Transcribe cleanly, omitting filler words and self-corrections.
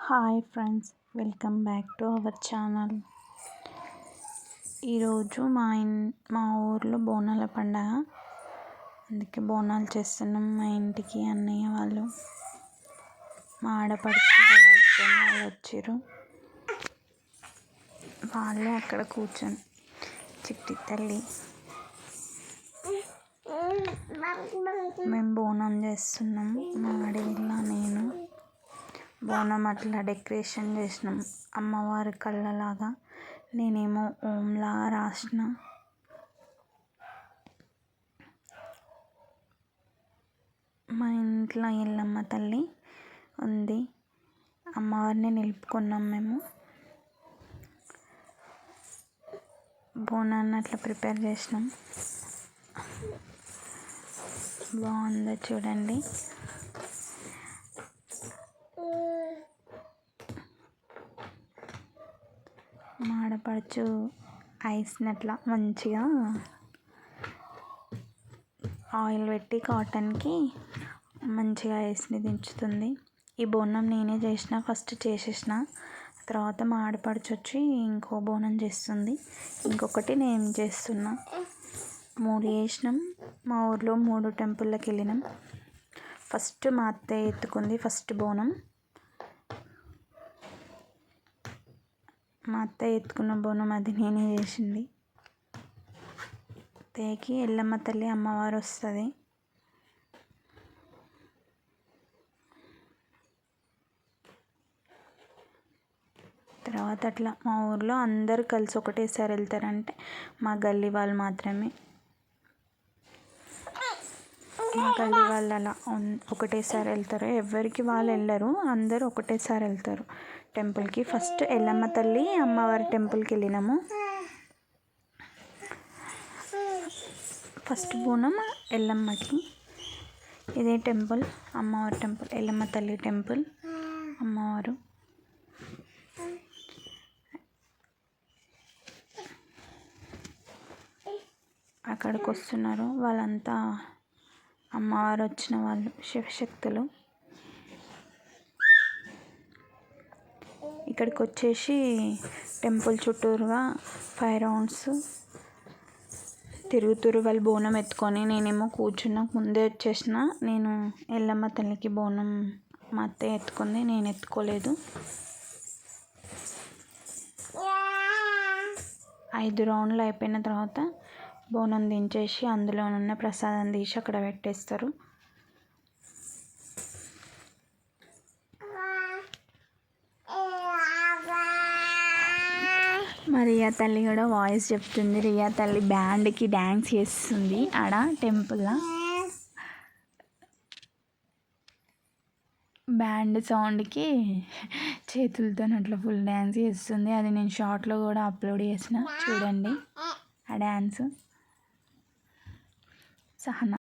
Hi friends, welcome back to our channel. ఈరోజు మా ఊర్లో బోనాల పండగ, అందుకే బోనాలు చేస్తున్నాం. మా ఇంటికి అన్నయ్య వాళ్ళు, మా ఆడపడుచు హస్బెండ్ వాళ్ళు వచ్చారు. వాళ్ళే అక్కడ కూర్చొని చిట్టి తల్లి మేము బోనం చేస్తున్నాం. మా ఆడవిల్ల నేను బోనం అట్లా డెకరేషన్ చేసినాం. అమ్మవారి కళ్ళలాగా నేనేమో ఓంలా రాసిన. మా ఇంట్లో ఎల్లమ్మ తల్లి ఉంది, అమ్మవారిని నిలుపుకున్నాం. మేము బోనాన్ని అట్లా ప్రిపేర్ చేసినాం. బాగుందో చూడండి. మాడపడుచు ఐస్ని అట్లా మంచిగా ఆయిల్ పెట్టి కాటన్కి మంచిగా ఐస్ని దించుతుంది. ఈ బోనం నేనే ఫస్ట్ చేసేసిన. తర్వాత మా ఆడపడుచు వచ్చి ఇంకో బోనం చేస్తుంది, ఇంకొకటి నేను చేస్తున్నా. 3 చేసినాం. మా ఊర్లో 3 టెంపుల్కి వెళ్ళినాం. ఫస్ట్ మా అత్తయ్య ఎత్తుకుంది ఫస్ట్ బోనం. మా అత్తయ్య ఎత్తుకున్న బోనం అది నేనే చేసింది. అత్తయ్యకి ఎల్లమ్మ తల్లి అమ్మవారు వస్తుంది. తర్వాత అట్లా మా ఊర్లో అందరు కలిసి ఒకటేసారి వెళ్తారంటే మా గల్లీ వాళ్ళు మాత్రమే. మా గల్లీ వాళ్ళు అలా ఒకటేసారి వెళ్తారు. ఎవరికి వాళ్ళు వెళ్ళరు, అందరూ ఒకటేసారి వెళ్తారు టెంపుల్కి. ఫస్ట్ ఎల్లమ్మ తల్లి అమ్మవారి టెంపుల్కి వెళ్ళినాము. ఫస్ట్ బోనం ఎల్లమ్మకి. ఇదే టెంపుల్, అమ్మవారి టెంపుల్, ఎల్లమ్మ తల్లి టెంపుల్. అమ్మవారు అక్కడికి వస్తున్నారు. వాళ్ళంతా అమ్మవారు వచ్చిన వాళ్ళు, శివశక్తులు. ఇక్కడికి వచ్చేసి టెంపుల్ చుట్టూరుగా 5 రౌండ్స్ తిరుగుతురు వాళ్ళు బోనం ఎత్తుకొని. నేనేమో కూర్చున్నా, ముందే వచ్చేసిన. నేను ఎల్లమ్మ తల్లికి బోనం మా అత్తయ్య ఎత్తుకుంది, నేను ఎత్తుకోలేదు. 5 రౌండ్లు అయిపోయిన తర్వాత బోనం దించేసి అందులో ఉన్న ప్రసాదం తీసి అక్కడ పెట్టేస్తారు. మా రియా తల్లి కూడా వాయిస్ చెప్తుంది. రియా తల్లి బ్యాండ్కి డ్యాన్స్ చేస్తుంది ఆడ టెంపుల్లో. బ్యాండ్ సౌండ్కి చేతులతో అట్లా ఫుల్ డ్యాన్స్ చేస్తుంది. అది నేను షార్ట్లో కూడా అప్లోడ్ చేసిన, చూడండి ఆ డ్యాన్స్. సహనా